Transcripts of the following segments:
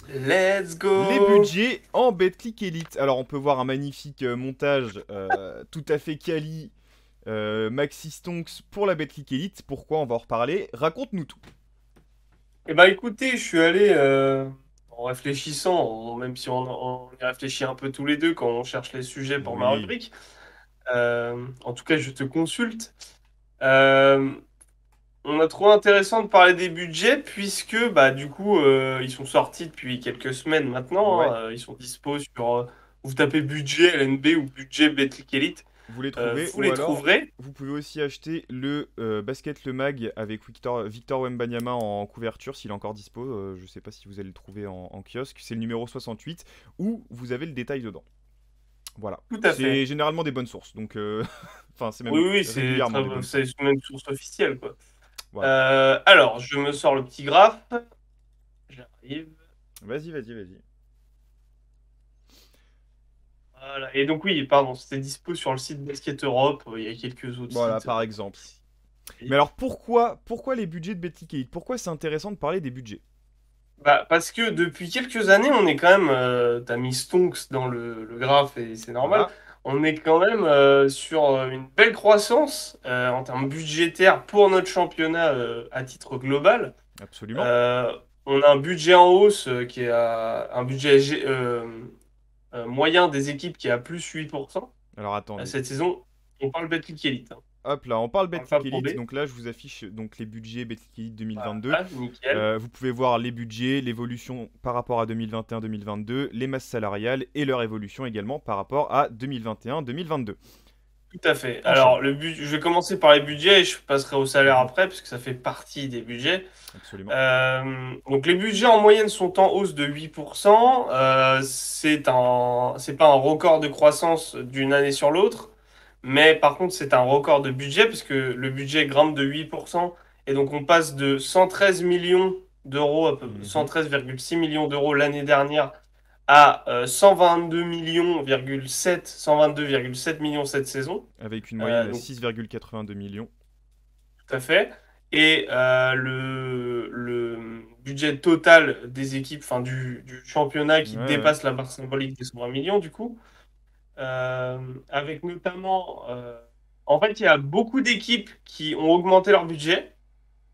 Let's Les go! budgets en Betclic Elite. Alors on peut voir un magnifique montage tout à fait quali Maxi Stonks pour la Betclic Elite. Pourquoi on va en reparler? Raconte-nous tout. Eh ben écoutez, je suis allé en réfléchissant, même si on y réfléchit un peu tous les deux quand on cherche les sujets pour ma Oui. rubrique. En tout cas, je te consulte. Euh, on a trouvé intéressant de parler des budgets puisque bah du coup ils sont sortis depuis quelques semaines maintenant, Ouais. hein. Ils sont dispo sur vous tapez budget LNB ou budget Betclic Elite, Vous les trouvez vous ou les alors trouverez. vous pouvez aussi acheter le basket le mag avec Victor Wembanyama en couverture s'il est encore dispo. Je sais pas si vous allez le trouver en kiosque. C'est le numéro 68 où vous avez le détail dedans. Voilà. Tout à C'est fait. généralement des bonnes sources. Donc, enfin, c'est Oui, même oui, c'est régulièrement très, des bonnes c'est sources. même source officielle, quoi. Voilà. Alors, je me sors le petit graphe. J'arrive. Vas-y, vas-y, vas-y. Voilà. Et donc, oui, pardon, c'était dispo sur le site Basket Europe. Il y a quelques autres Voilà, sites. par exemple. Mais Ici. alors, pourquoi les budgets de Betclic Elite? Pourquoi c'est intéressant de parler des budgets? Bah, parce que depuis quelques années, on est quand même. T'as mis Stonks dans le graphe et c'est normal. Voilà, On est quand même sur une belle croissance en termes budgétaires pour notre championnat à titre global. absolument. Euh, on a un budget en hausse qui est un budget moyen des équipes qui est à plus 8% Alors, attendez. cette saison. On parle Betclic Elite, hein. Hop là, on parle On parle pas Betclic Pro B. Elite. Donc là, je vous affiche donc les budgets Betclic Elite 2022. Voilà, nickel. Vous pouvez voir les budgets, l'évolution par rapport à 2021-2022, les masses salariales et leur évolution également par rapport à 2021-2022. Tout à fait. Enchaînons. Alors, je vais commencer par les budgets et je passerai au salaire Mhm, après, parce que ça fait partie des budgets. absolument. Donc, les budgets en moyenne sont en hausse de 8%. C'est pas un record de croissance d'une année sur l'autre, mais par contre, c'est un record de budget, parce que le budget grimpe de 8%, et donc on passe de 113 millions d'euros, à peu, Mhm. 113,6 millions d'euros l'année dernière à 122 millions, 122,7 millions cette saison. Avec une moyenne à Donc, 6,82 millions. tout à fait. Et le budget total des équipes, enfin du championnat Ouais, qui ouais. dépasse la barre symbolique des 120 millions, du coup. Avec notamment. En fait, il y a beaucoup d'équipes qui ont augmenté leur budget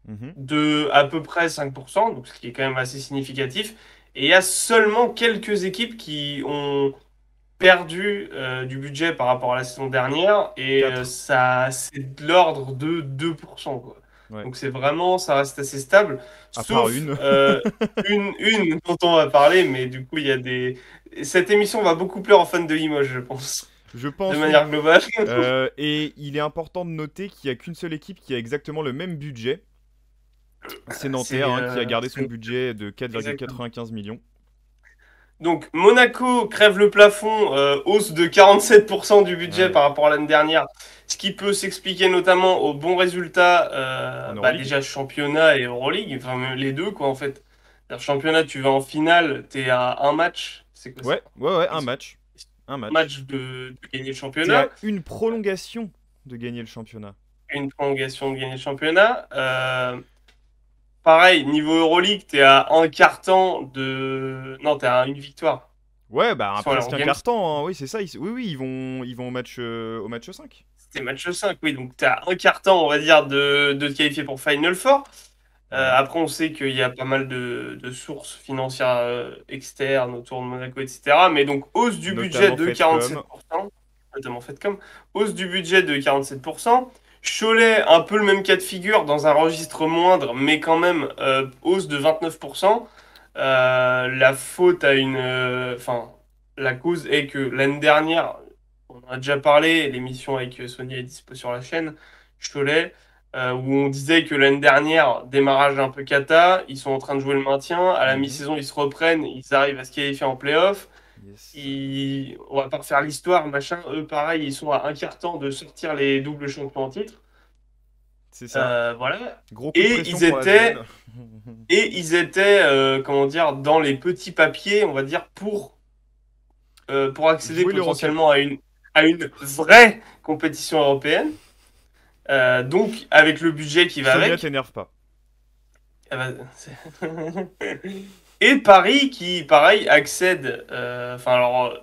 Mhm. de à peu près 5%, donc ce qui est quand même assez significatif. Et il y a seulement quelques équipes qui ont perdu du budget par rapport à la saison dernière et 4. ça c'est de l'ordre de 2%, quoi. Ouais. Donc c'est vraiment, ça reste assez stable, À part sauf une. une dont on va parler, mais du coup il y a des... Cette émission va beaucoup plaire aux fans de Limoges, je pense, Je de pense, oui. manière globale. Et il est important de noter qu'il n'y a qu'une seule équipe qui a exactement le même budget. C'est Nanterre C'est hein, qui a gardé son budget de exactement. 4,95 millions. Donc Monaco crève le plafond, hausse de 47% du budget Ouais. par rapport à l'année dernière, ce qui peut s'expliquer notamment aux bons résultats, En bah Euroleague. déjà championnat et Euroleague, enfin même les deux quoi en fait. C'est-à-dire, championnat, tu vas en finale, t'es à un match, c'est quoi ça? Ouais, ouais, ouais, Ils un sont match. Un match. match de gagner le T'es à championnat, une prolongation de gagner le championnat. une prolongation de gagner le championnat. Pareil, niveau Euroleague, t'es à un quart temps de... Non, t'es à une victoire. Ouais, bah Ils sont allés en presque un Game. carton, hein. Oui, c'est ça. Oui, oui, ils vont au match 5. C'était match 5, oui. Donc, tu as un quart temps, on va dire, de te qualifier pour Final Four. Voilà. Après, on sait qu'il y a pas mal de sources financières externes autour de Monaco, etc. Mais donc, hausse du budget Notamment de fait comme. 47%, notamment fait comme. Hausse du budget de 47%. Cholet, un peu le même cas de figure, dans un registre moindre, mais quand même, hausse de 29%. La faute à une... Enfin, la cause est que l'année dernière, on en a déjà parlé, l'émission avec Sonia est dispo sur la chaîne, Cholet, où on disait que l'année dernière, démarrage un peu cata, ils sont en train de jouer le maintien, à la Mhm. mi-saison ils se reprennent, ils arrivent à se qualifier en play-off, Yes. on va pas refaire l'histoire, machin, eux pareil, ils sont à un quart temps de sortir les doubles champions en titre. C'est ça. Voilà. Gros coup de Et pression ils pour la SVL. étaient, comment dire, dans les petits papiers, on va dire, pour accéder Jouer l'Eurocup. potentiellement à une vraie compétition européenne. Donc, avec le budget qui va Sonia, avec. t'énerve pas. eh ben, Et Paris qui, pareil, accède, enfin alors,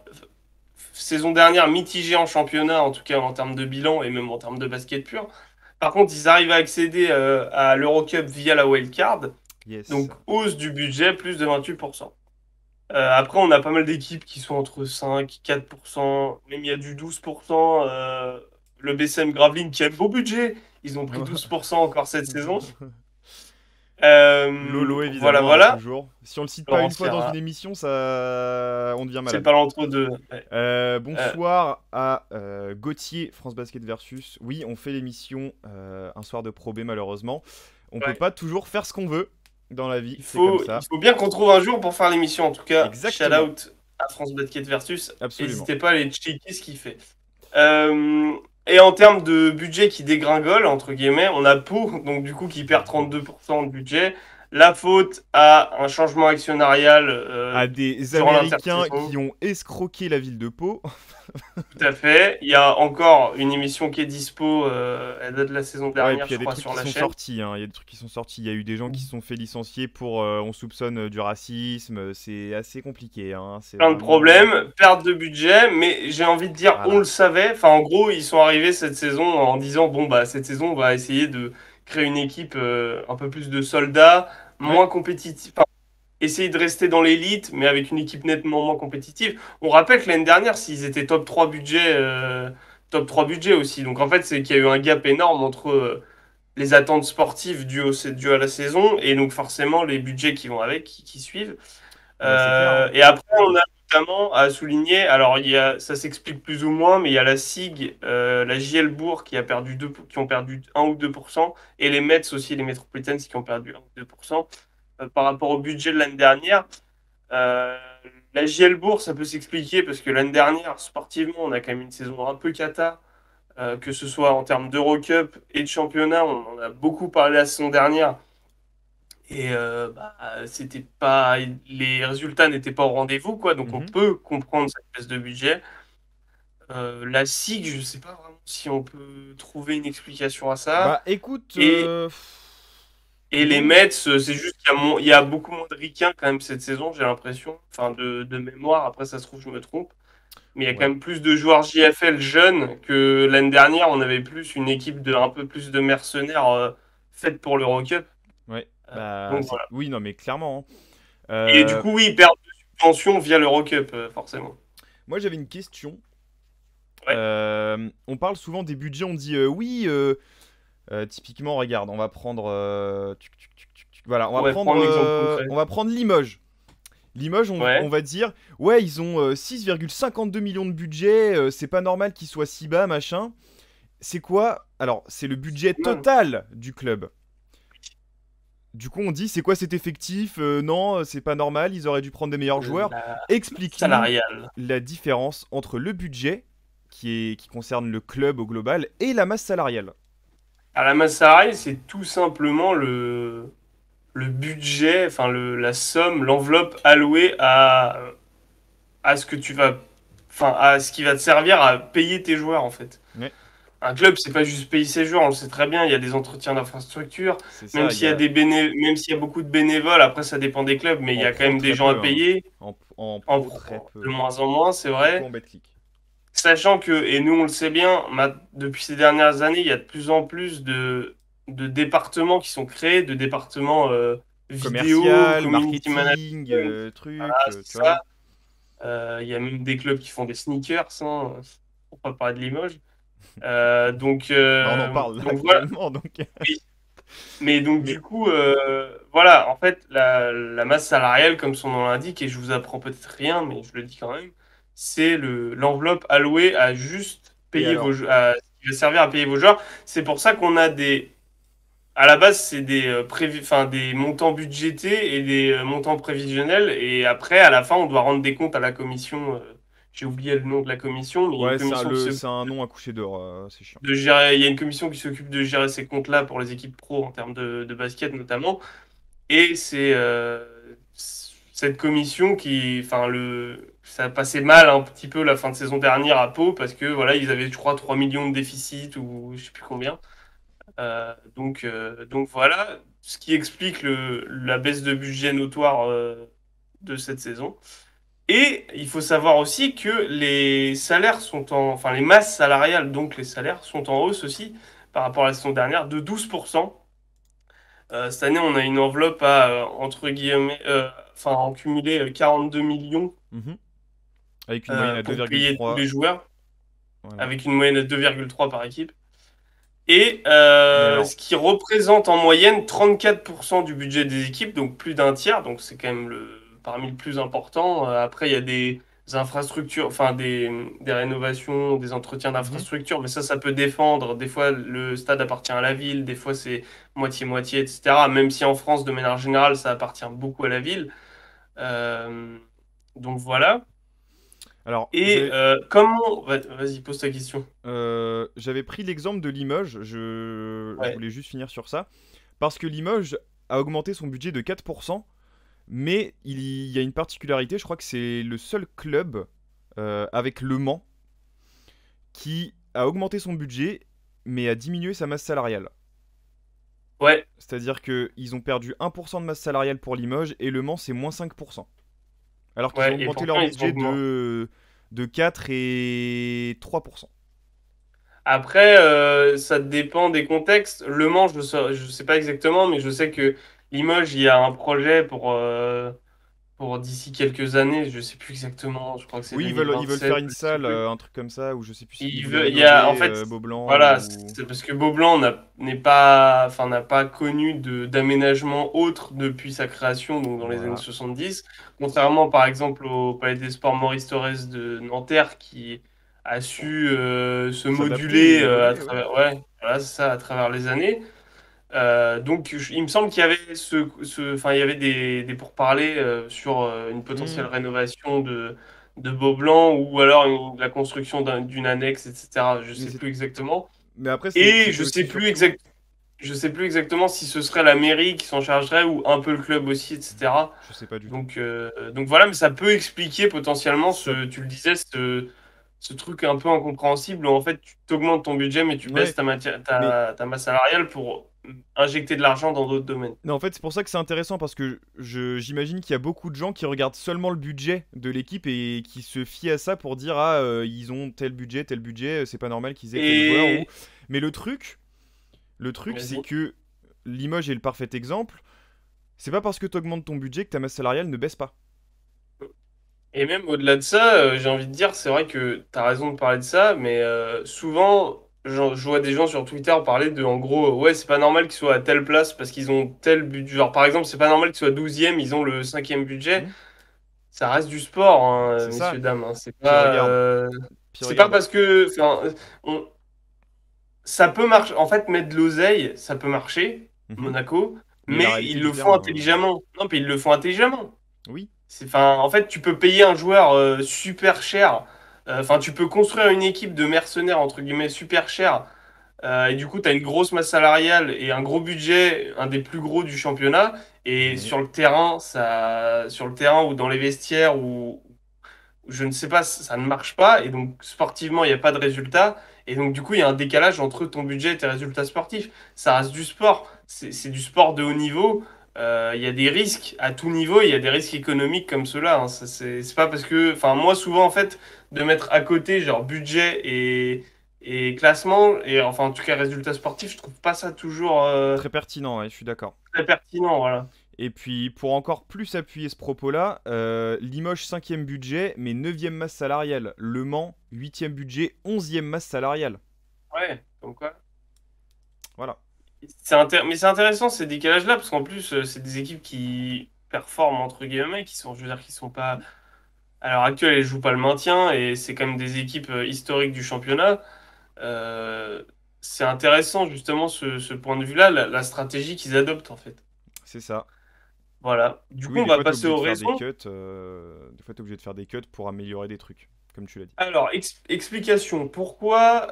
saison dernière mitigée en championnat, en tout cas en termes de bilan et même en termes de basket pur. Par contre, ils arrivent à accéder à l'Eurocup via la wildcard, Yes. donc hausse du budget, plus de 28%. Après, on a pas mal d'équipes qui sont entre 5, 4%, même il y a du 12%. Le BCM Gravelines qui a le beau budget, ils ont pris 12% encore cette saison. Lolo Voilà, évidemment, hein, voilà. toujours. Si on le cite pas une Laurence fois dans Ferrat, une émission, ça, on devient c'est malade. pas l'entre deux. Ouais. Euh, Bonsoir à Gauthier, France Basket Versus. Oui, on fait l'émission un soir de Pro B malheureusement. On peut ouais. pas toujours faire ce qu'on veut dans la vie, c'est comme Il ça. faut bien qu'on trouve un jour pour faire l'émission. En tout cas, shout Exactement, out à France Basket Versus. absolument. N'hésitez pas à aller checker ce qu'il fait. Euh, et en termes de budget qui dégringole, entre guillemets, on a Pau, donc du coup, qui perd 32% de budget. La faute à un changement actionnarial À des durant Américains l'intersaison. qui ont escroqué la ville de Pau. Tout à fait. Il y a encore une émission qui est dispo, elle date de la saison Ouais, et dernière, puis il y a je des crois, trucs sur qui la sont chaîne. sortis, hein. Il y a des trucs qui sont sortis. Il y a eu des gens qui se sont fait licencier pour, on soupçonne du racisme. C'est assez compliqué, hein. C'est Plein de vraiment. problèmes, perte de budget, mais j'ai envie de dire, on Voilà. le savait. Enfin, en gros, ils sont arrivés cette saison en disant, bon, bah, cette saison, on va essayer de créer une équipe un peu plus de soldats, Ouais. moins compétitive. Enfin, essayer de rester dans l'élite, mais avec une équipe nettement moins compétitive. On rappelle que l'année dernière, s'ils étaient top 3 budget aussi. Donc, en fait, c'est qu'il y a eu un gap énorme entre les attentes sportives dues à la saison et donc forcément les budgets qui vont avec, qui suivent. Bah, c'est clair, hein. Et après, on a notamment à souligner, alors ça s'explique plus ou moins, mais il y a la SIG, la JL Bourg qui ont perdu 1 ou 2%, et les Mets aussi, les Metropolitans qui ont perdu 1 ou 2% par rapport au budget de l'année dernière. Euh, la JL Bourg, ça peut s'expliquer parce que l'année dernière, sportivement, on a quand même une saison un peu cata, que ce soit en termes d'Eurocup et de championnat. On en a beaucoup parlé la saison dernière. Et bah, c'était pas, les résultats n'étaient pas au rendez-vous, quoi. Donc on Mhm. peut comprendre cette baisse de budget. La SIG, je sais pas vraiment si on peut trouver une explication à ça. Bah, écoute, Et, et les non. Mets, c'est juste il y a beaucoup moins de ricains quand même cette saison, j'ai l'impression. Enfin, de mémoire. Après, ça se trouve, je me trompe. Mais il y a quand Ouais, même plus de joueurs JFL jeunes que l'année dernière. On avait plus une équipe de un peu plus de mercenaires faite pour l'Eurocup. ouais. Bah, Donc c'est. voilà. Oui, non, mais clairement, hein. Et du coup, oui, ils perdent de subventions via l'Eurocup, forcément. Moi, j'avais une question. Ouais, On parle souvent des budgets, on dit oui, typiquement, regarde, on va prendre. Voilà, ouais, prends un exemple concret. on va prendre Limoges. Limoges, on Ouais. va dire, ouais, ils ont 6,52 millions de budget, c'est pas normal qu'ils soient si bas, machin. C'est quoi? Alors, c'est le budget Non. total du club. Du coup, on dit, c'est quoi cet effectif? Non, c'est pas normal, ils auraient dû prendre des meilleurs joueurs. La Explique-nous salariale. la différence entre le budget, qui concerne le club au global, et la masse salariale. À la masse salariale, c'est tout simplement le budget, enfin la somme, l'enveloppe allouée à ce que tu vas, enfin à ce qui va te servir à payer tes joueurs en fait. Ouais, Un club, c'est pas juste payer ses joueurs, on le sait très bien, il y a des entretiens d'infrastructure, c'est même ça, il y s'il y a a même s'il y a beaucoup de bénévoles, après ça dépend des clubs, mais il y en a quand pro même des très gens à peu, hein. payer, En en pro très pro, de peu. moins en moins, c'est Surtout vrai. en Betclic. Sachant que, et nous on le sait bien, depuis ces dernières années, il y a de plus en plus de départements qui sont créés, de départements vidéo, Commercial, community marketing, management, voilà, truc, tu c'est vois. ça. Il y a même des clubs qui font des sneakers, hein, pour pas parler de Limoges. Bah, on en parle là Donc voilà. actuellement, donc. Oui. Mais donc Mais du coup, voilà, en fait, la masse salariale, comme son nom l'indique, et je vous apprends peut-être rien, mais je le dis quand même, c'est l'enveloppe allouée à juste et payer alors? qui va servir à payer vos joueurs. C'est pour ça qu'on a à la base, c'est enfin, des montants budgétés et des montants prévisionnels, et après, à la fin, on doit rendre des comptes à la commission. J'ai oublié le nom de la commission, mais il y a une Ouais, commission qui c'est un nom à coucher dehors, c'est chiant. il y a une commission qui s'occupe de gérer ces comptes-là pour les équipes pro en termes de basket notamment. Et c'est cette commission enfin ça passait mal un petit peu la fin de saison dernière à Pau parce que voilà, ils avaient, je crois, 3 millions de déficit ou je sais plus combien. Donc voilà, ce qui explique la baisse de budget notoire. de cette saison. Et il faut savoir aussi que les salaires sont enfin les masses salariales, donc les salaires sont en hausse aussi par rapport à la saison dernière de 12%. Cette année, on a une enveloppe à, entre guillemets, enfin en cumulé 42 millions Mhm. Avec une moyenne à pour payer tous 2,3. les joueurs, Voilà. avec une moyenne de 2,3 par équipe. Et Mais alors, ce qui représente en moyenne 34% du budget des équipes, donc plus d'un tiers, donc c'est quand même parmi le plus important. Après, il y a des infrastructures, enfin des rénovations, des entretiens mhm. d'infrastructures, mais ça peut défendre. Des fois, le stade appartient à la ville, des fois, c'est moitié-moitié, etc. Même si en France, de manière générale, ça appartient beaucoup à la ville. Euh, donc voilà. Alors, Et comment... Vas-y, pose ta question. j'avais pris l'exemple de Limoges, je Ouais, voulais juste finir sur ça, parce que Limoges a augmenté son budget de 4%, mais il y a une particularité, je crois que c'est le seul club avec Le Mans qui a augmenté son budget, mais a diminué sa masse salariale. ouais, C'est-à-dire qu'ils ont perdu 1% de masse salariale pour Limoges et Le Mans c'est moins 5%. Alors qu'ils ont ouais, et augmenté pourtant, leur ils budget ont... de 4 et 3%. Après, ça dépend des contextes. Le Mans, je sais pas exactement, mais je sais que Limoges, il y a un projet pour d'ici quelques années, je sais plus exactement, je crois que c'est Oui, ils veulent faire 2027, une je sais salle, plus. un truc comme ça, ou je sais plus s'ils Il voulaient veut, il y a, en rénover fait, Beaublanc voilà, ou. c'est parce que Beaublanc n'est pas, enfin, n'a pas connu d'aménagement autre depuis sa création, donc dans les années Voilà. 70. Contrairement, par exemple, au Palais des Sports Maurice Thorez de Nanterre, qui a su se S'adapter moduler et à évoluer, ouais. travers, ouais, voilà, c'est ça, à travers les années. Donc, il me semble qu'il y avait enfin, il y avait des pourparlers sur une potentielle Mhm. rénovation de Beaublanc ou alors la construction d'une annexe, etc. Je Mais, sais plus exactement. mais après, Et c'était aussi surtout. je sais plus exactement si ce serait la mairie qui s'en chargerait ou un peu le club aussi, etc. Je sais pas du tout. Donc voilà, mais ça peut expliquer potentiellement Ça... tu le disais, ce truc un peu incompréhensible où en fait tu t'augmentes ton budget mais tu baisses Ouais, mais ta masse salariale pour injecter de l'argent dans d'autres domaines. non, en fait, c'est pour ça que c'est intéressant parce que j'imagine qu'il y a beaucoup de gens qui regardent seulement le budget de l'équipe et qui se fient à ça pour dire ah ils ont tel budget, c'est pas normal qu'ils aient tel joueur ou. Et Mais le truc c'est vas-y. que Limoges est le parfait exemple. C'est pas parce que tu augmentes ton budget que ta masse salariale ne baisse pas. Et même au-delà de ça, j'ai envie de dire, c'est vrai que tu as raison de parler de ça, mais souvent, je vois des gens sur Twitter parler de, en gros, ouais, c'est pas normal qu'ils soient à telle place parce qu'ils ont tel budget. Genre, par exemple, c'est pas normal qu'ils soient 12e, ils ont le cinquième budget. Hmm. Ça reste du sport, hein, C'est ça. messieurs, dames. Hein. Puis regarde, puis C'est pas regarde. parce que. Enfin, on- ça peut marcher. En fait, mettre de l'oseille, ça peut marcher, Mhm. Monaco, Mais la mais réalité ils le font diffère. intelligemment. Non, puis ils le font intelligemment. Oui. Enfin, en fait, tu peux payer un joueur super cher. Enfin, tu peux construire une équipe de mercenaires, entre guillemets, super cher. Et du coup, tu as une grosse masse salariale et un gros budget, un des plus gros du championnat. Et Mais sur le terrain, sur le terrain ou dans les vestiaires ou je ne sais pas, ça ne marche pas. Et donc, sportivement, il n'y a pas de résultat. Et donc, du coup, il y a un décalage entre ton budget et tes résultats sportifs. Ça reste du sport. C'est du sport de haut niveau. Il y a des risques à tout niveau. Il y a des risques économiques comme ceux-là. Hein. C'est pas parce que. Enfin, moi, souvent, en fait, de mettre à côté, genre, budget et classement, et enfin, en tout cas, résultats sportifs, je trouve pas ça toujours très pertinent, ouais, je suis d'accord. très pertinent. Voilà. Et puis, pour encore plus appuyer ce propos-là, Limoges 5e budget, mais 9e masse salariale. Le Mans 8e budget, 11e masse salariale. Ouais, comme quoi. Voilà. Mais c'est intéressant ces décalages-là, parce qu'en plus, c'est des équipes qui performent, entre guillemets, qui sont, je veux dire, qui sont pas. À l'heure actuelle, elles jouent pas le maintien, et c'est quand même des équipes historiques du championnat. Euh, c'est intéressant, justement, ce point de vue-là, la stratégie qu'ils adoptent, en fait. C'est ça. Voilà. Puis Du coup, oui, on des va fois, t'es passer obligé de aux faire des raisons. cuts. Des fois, t'es obligé de faire des cuts pour améliorer des trucs, comme tu l'as dit. Alors, explication. Pourquoi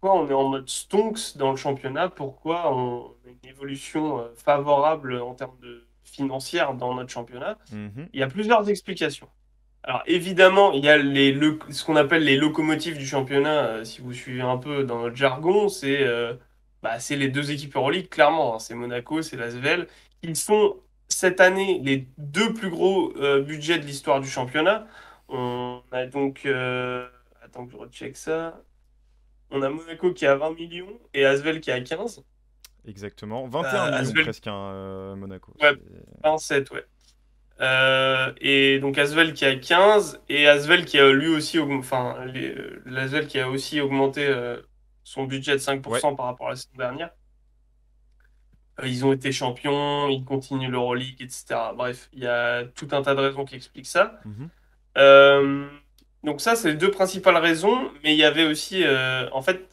on est en mode stonks dans le championnat? Pourquoi on a une évolution favorable en termes de financière dans notre championnat? Mhm. Il y a plusieurs explications. Alors, évidemment, il y a ce qu'on appelle les locomotives du championnat. Si vous suivez un peu dans notre jargon, c'est les deux équipes Euroleague, clairement. Hein. C'est Monaco, c'est l'Asvel. Ils sont cette année les deux plus gros budgets de l'histoire du championnat. On a donc, attends que je recheck ça. On a Monaco qui a 20 millions et Asvel qui a 15. Exactement. 21 millions Asvel, presque, hein, Monaco. ouais, 27, ouais. Et donc Asvel qui a 15 et Asvel qui a lui aussi, l'Asvel qui a aussi augmenté son budget de Ouais. 5% par rapport à la saison dernière. Ils ont été champions, ils continuent l'Euroleague, etc. Bref, il y a tout un tas de raisons qui expliquent ça. Mhm. Euh, donc ça, c'est les deux principales raisons, mais il y avait aussi, en fait,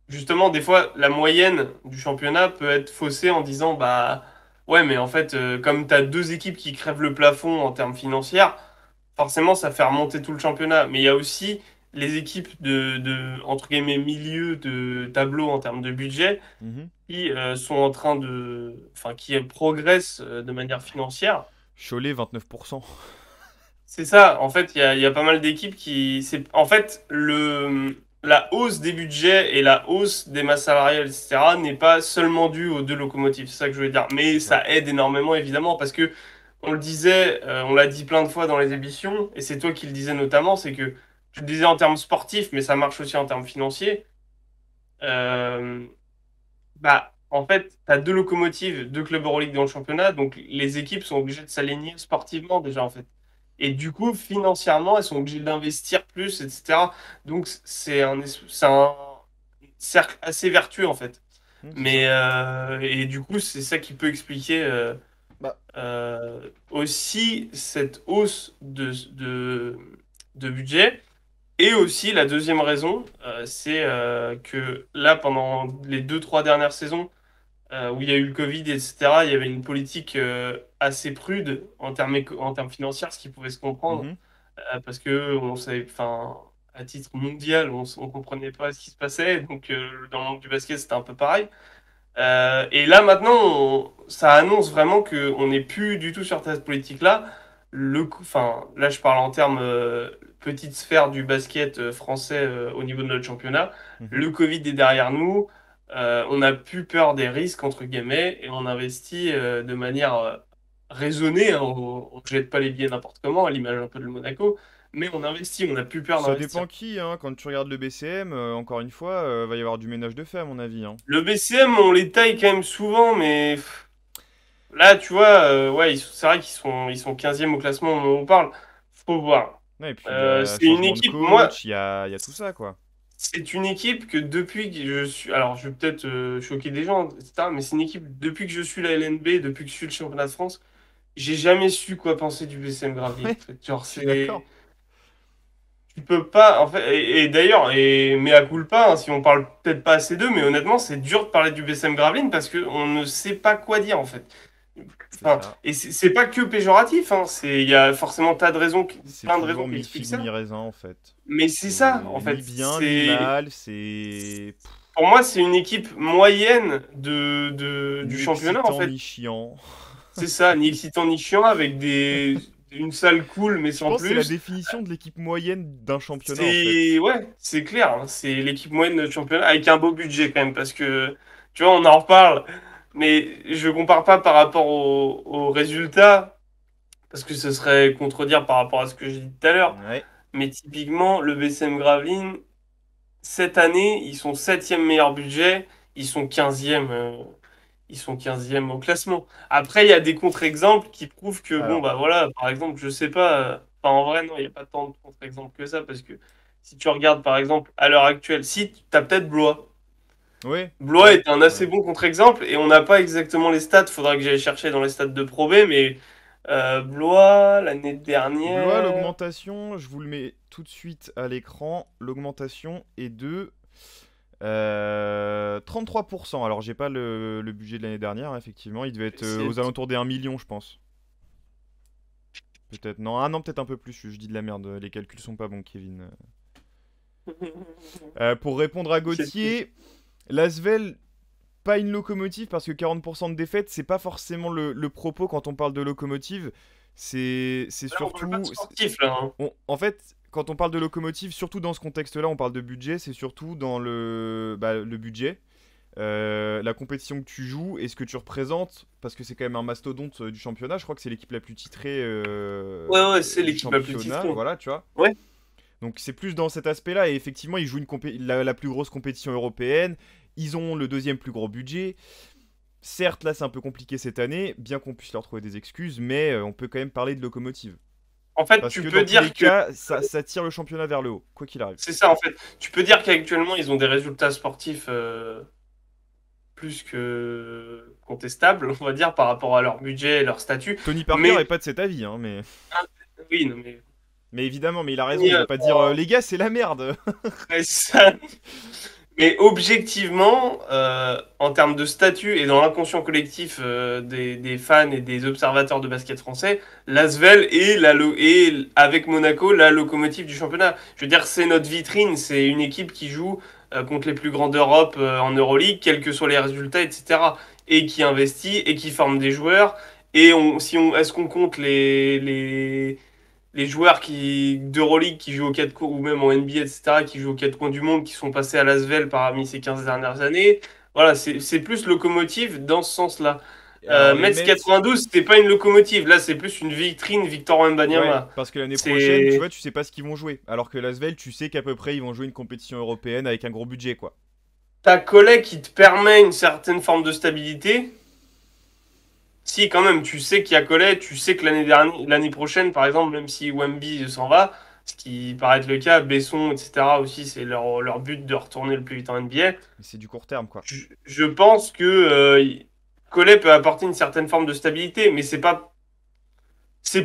justement, des fois, la moyenne du championnat peut être faussée en disant, bah ouais, mais en fait, comme tu as deux équipes qui crèvent le plafond en termes financiers, forcément, ça fait remonter tout le championnat. Mais il y a aussi les équipes entre guillemets, milieu de tableau en termes de budget Mhm. qui sont en train qui progressent de manière financière. Cholet, 29%. C'est ça, en fait, il y a pas mal d'équipes en fait, la hausse des budgets et la hausse des masses salariales, etc., n'est pas seulement due aux deux locomotives, c'est ça que je voulais dire. C'est Mais ça. ça aide énormément, évidemment, parce que on le disait, on l'a dit plein de fois dans les émissions, et c'est toi qui le disais notamment, c'est que tu le disais en termes sportifs, mais ça marche aussi en termes financiers. Euh, Bah, en fait, tu as deux locomotives, deux clubs Euroleague dans le championnat, donc les équipes sont obligées de s'aligner sportivement déjà, en fait. Et du coup, financièrement, elles sont obligées d'investir plus, etc. Donc, c'est un cercle assez vertueux, en fait. C'est ça. Et du coup, c'est ça qui peut expliquer Bah, aussi cette hausse de budget. Et aussi, la deuxième raison, c'est que là, pendant les deux, trois dernières saisons, où il y a eu le Covid, etc., il y avait une politique assez prude en termes financiers, ce qui pouvait se comprendre, mhm. parce que on savait, enfin, à titre mondial, on comprenait pas ce qui se passait, donc dans le monde du basket, c'était un peu pareil. Et là, maintenant, ça annonce vraiment qu'on n'est plus du tout sur cette politique-là. Enfin, là, je parle en termes petite sphère du basket français au niveau de notre championnat. Mhm. Le Covid est derrière nous. On n'a plus peur des risques, entre guillemets, et on investit de manière raisonnée, hein. On ne jette pas les billets n'importe comment, à l'image un peu de Monaco, mais on investit, on n'a plus peur Ça d'investir. dépend qui, hein. Quand tu regardes le BCM, encore une fois, va y avoir du ménage de fait, à mon avis, hein. Le BCM, on les taille quand même souvent, mais là, tu vois, ouais, c'est vrai qu'ils sont 15e au classement au moment où on parle. Faut voir. Ouais, et puis il y a C'est une changement de équipe, moi, coach, il y a tout ça, quoi. c'est une équipe que depuis que je suis. Alors, je vais peut-être choquer des gens, etc., mais c'est une équipe, depuis que je suis la LNB, depuis que je suis le championnat de France, j'ai jamais su quoi penser du BCM Gravelines, Ouais, en fait. Genre, je suis d'accord. c'est. Tu peux pas, en fait, et d'ailleurs, mea culpa, hein, si on parle peut-être pas assez d'eux, mais honnêtement, c'est dur de parler du BCM Gravelines parce qu'on ne sait pas quoi dire, en fait. C'est Enfin, ça. et c'est pas que péjoratif, hein, il y a forcément C'est plein de raisons toujours qui expliquent mi-figue, ça. mi-raisin, en fait. Mais c'est ça, en C'est fait. mi-bien, mi-mal, c'est Pour moi, c'est une équipe moyenne du ni championnat, en excitant, fait. ni chiant. C'est ça, ni excitant ni chiant, avec une salle cool, mais Je sans pense que c'est la plus. définition de l'équipe moyenne d'un championnat, en C'est, fait. ouais, c'est clair, hein, c'est l'équipe moyenne de championnat, avec un beau budget quand même, parce que, tu vois, on en reparle, mais je compare pas par rapport aux résultats, parce que ce serait contredire par rapport à ce que j'ai dit tout à l'heure. Ouais. Mais typiquement, le BCM Gravelines, cette année, ils sont septième meilleur budget, ils sont 15e, ils sont 15e au classement. Après, il y a des contre-exemples qui prouvent que, bon, Alors, bah voilà, par exemple, je sais pas, enfin, en vrai, non, il n'y a pas tant de contre-exemples que ça, parce que si tu regardes, par exemple, à l'heure actuelle, si tu as peut-être Blois. ouais, Blois ouais, est un c'est assez vrai. bon contre-exemple, et on n'a pas exactement les stats, faudra que j'aille chercher dans les stats de Pro B, mais Blois, l'année Blois, dernière. l'augmentation, je vous le mets tout de suite à l'écran. L'augmentation est de 33%. Alors, j'ai pas le budget de l'année dernière, hein, effectivement. Il devait être C'est aux alentours des 1 million, je pense. Peut-être. Non, ah non, peut-être un peu plus. Je dis de la merde. Les calculs sont pas bons, Kevin. Pour répondre à Gauthier, l'Asvel, pas une locomotive parce que 40% de défaite, c'est pas forcément le propos quand on parle de locomotive. C'est Là, on parle pas de surtout. sportif, là, hein. En fait, quand on parle de locomotive, surtout dans ce contexte-là, on parle de budget, c'est surtout dans le budget. la compétition que tu joues et ce que tu représentes, parce que c'est quand même un mastodonte du championnat. Je crois que c'est l'équipe la plus titrée Ouais, c'est du l'équipe la plus championnat, titrée. voilà, tu vois. Ouais. Donc c'est plus dans cet aspect-là, et effectivement, ils jouent la plus grosse compétition européenne, ils ont le deuxième plus gros budget. Certes, là, c'est un peu compliqué cette année, bien qu'on puisse leur trouver des excuses, mais on peut quand même parler de locomotive. En fait, Parce tu que peux dans tous les dire que cas, ça tire le championnat vers le haut, quoi qu'il arrive. c'est ça, en fait. Tu peux dire qu'actuellement, ils ont des résultats sportifs plus que contestables, on va dire, par rapport à leur budget et leur statut. Tony Parker Mais, est pas de cet avis, hein, mais... oui, non, mais. Mais évidemment, mais il a raison, il va pas dire les gars, c'est la merde. Ouais, ça. Mais objectivement, en termes de statut et dans l'inconscient collectif des fans et des observateurs de basket français, l'Asvel est, est, avec Monaco, la locomotive du championnat. Je veux dire, c'est notre vitrine, c'est une équipe qui joue contre les plus grands d'Europe en Euroleague, quels que soient les résultats, etc. Et qui investit et qui forme des joueurs. Et est-ce qu'on compte les joueurs d'Euroleague qui jouent aux quatre coins, ou même en NBA, etc., qui jouent aux quatre coins du monde, qui sont passés à l'Asvel parmi ces 15 dernières années. Voilà, c'est plus locomotive dans ce sens-là. Alors les Metz Mets, 92, c'était pas une locomotive, là c'est plus une vitrine Victor ouais, Wembanyama. parce que l'année prochaine, tu C'est vois, tu sais pas ce qu'ils vont jouer. Alors que l'Asvel, tu sais qu'à peu près, ils vont jouer une compétition européenne avec un gros budget, quoi. ta collègue qui te permet une certaine forme de stabilité. Si, quand même, tu sais qu'il y a Collet, tu sais que l'année prochaine, par exemple, même si Wemby s'en va, ce qui paraît être le cas, Besson, etc. aussi, c'est leur but de retourner le plus vite en NBA. Mais c'est du court terme, quoi. Je pense que Collet peut apporter une certaine forme de stabilité, mais c'est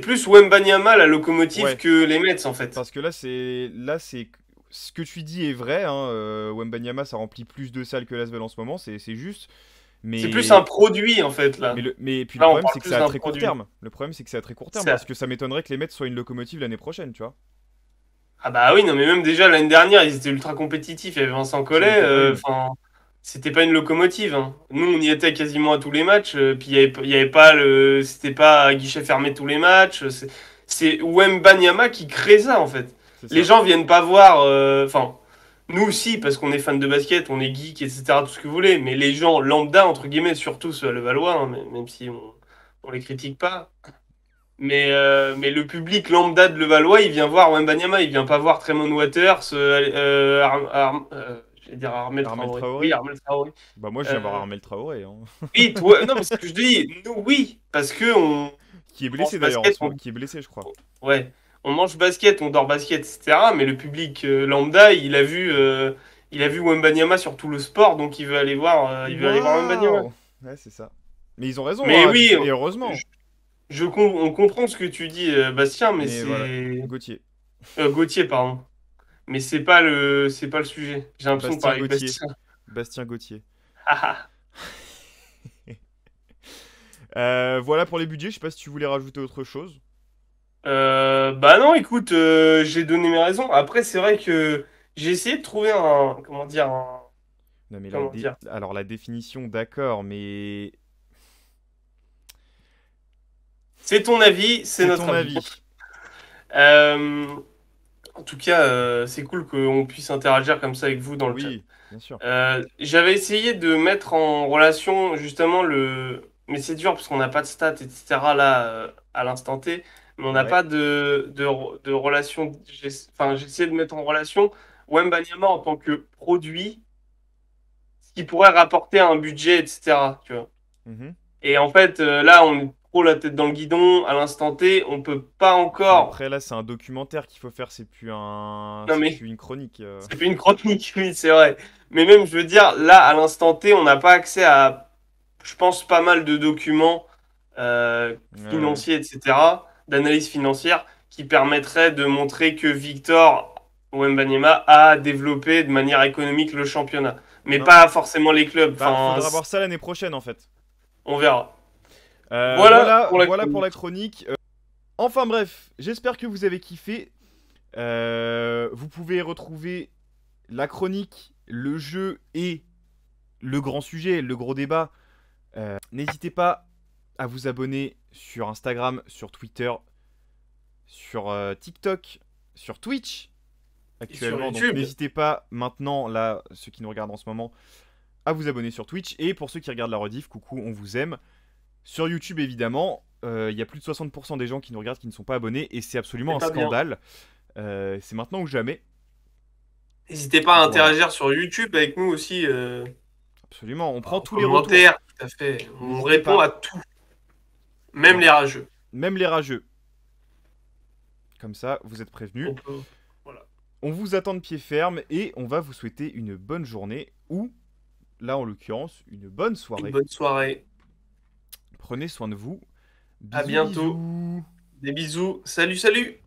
plus Wembanyama la locomotive Ouais, que les Mets en fait. parce que là, c'est ce que tu dis est vrai. Hein, Wembanyama, ça remplit plus de salles que l'Asvel en ce moment, c'est juste. C'est plus un Mais produit en fait Mais, là. mais puis le Là, on problème, parle c'est que c'est plus à d'un très court produit. terme. Le problème, c'est que c'est à très court terme Ça- parce que ça m'étonnerait que les Mets soient une locomotive l'année prochaine, tu vois. Ah bah oui, non, mais même déjà l'année dernière, ils étaient ultra compétitifs. Il y avait Vincent Ça Collet. l'était pas une. Enfin, c'était pas une locomotive. Hein. Nous, on y était quasiment à tous les matchs. Puis il y avait pas c'était pas à guichet fermé tous les matchs. C'est Wembanyama qui crée ça en fait. C'est Les ça. gens viennent pas voir. Enfin, nous aussi parce qu'on est fans de basket, on est geek, etc. Tout ce que vous voulez. Mais les gens lambda entre guillemets, surtout ceux à Levallois, hein, même si on les critique pas. Mais le public lambda de Levallois, il vient voir Wembanyama, il vient pas voir Tremont Waters, je vais dire Armel Armel Traoré. Oui, Traoré. Armel Traoré. Bah, moi, je viens voir Euh, Armel Traoré, hein. oui, toi, non, mais c'est ce que je te dis. Nous, oui, parce que on Qui est blessé mange d'ailleurs en basket, ce moment. Qui est blessé, je crois. ouais, on mange basket, on dort basket, etc. Mais le public lambda, il a vu Wembanyama sur tout le sport, donc il veut aller voir Wembanyama. Waouh! Ouais, c'est ça. Mais ils ont raison, Mais hein, oui, et heureusement. on comprend ce que tu dis, Bastien, mais Mais voilà. c'est Gauthier. Gauthier, pardon. Mais c'est pas le sujet. J'ai l'impression de Bastien parler avec Gauthier. Bastien. Bastien Gauthier. Ah, ah. Voilà pour les budgets. Je sais pas si tu voulais rajouter autre chose. Bah non, écoute, j'ai donné mes raisons. Après, c'est vrai que j'ai essayé de trouver comment dire, Non, mais comment dire. alors la définition, d'accord, mais C'est ton avis, c'est c'est notre ton avis. avis. Euh, En tout cas, c'est cool qu'on puisse interagir comme ça avec vous dans le chat. Oui, bien sûr. J'avais essayé de mettre en relation justement Mais c'est dur parce qu'on n'a pas de stats, etc. là à l'instant T, mais on n'a Ouais. pas de relation. Enfin, j'ai essayé de mettre en relation Wembanyama en tant que produit, ce qui pourrait rapporter un budget, etc. Tu vois. Mhm. Et en fait, là, on est trop la tête dans le guidon. À l'instant T, on peut pas encore. Après, là, c'est un documentaire qu'il faut faire, Non c'est mais. plus une chronique. C'est plus une chronique, oui, c'est vrai. Mais même, je veux dire, là, à l'instant T, on n'a pas accès à, je pense, pas mal de documents Ouais, ouais. financiers, etc., d'analyse financière, qui permettraient de montrer que Victor Wembanyama a développé de manière économique le championnat. Mais Non. pas forcément les clubs. Bah, Enfin, faudra voir ça l'année prochaine, en fait. on verra. Voilà pour la Voilà pour la chronique. chronique. Enfin bref, j'espère que vous avez kiffé. Vous pouvez retrouver la chronique, le jeu et le grand sujet, le gros débat. N'hésitez pas à vous abonner sur Instagram, sur Twitter, sur TikTok, sur Twitch Et sur actuellement. Donc YouTube. n'hésitez pas maintenant, là, ceux qui nous regardent en ce moment, à vous abonner sur Twitch. Et pour ceux qui regardent la rediff, coucou, on vous aime. Sur YouTube, évidemment, il y a plus de 60% des gens qui nous regardent qui ne sont pas abonnés. Et c'est absolument C'est un pas bien. scandale. C'est maintenant ou jamais. N'hésitez pas à Voilà, interagir sur YouTube avec nous aussi, absolument. On prend en tous les retours. commentaire, tout à fait. On N'hésitez répond à pas. tout, même les Voilà. rageux. Même les rageux. Comme ça, vous êtes On prévenus. peut... Voilà. On vous attend de pied ferme et on va vous souhaiter une bonne journée ou, là en l'occurrence, une bonne Une soirée. bonne soirée. Prenez soin de vous. À Bisous bientôt. bisous. Des bisous. Salut, salut!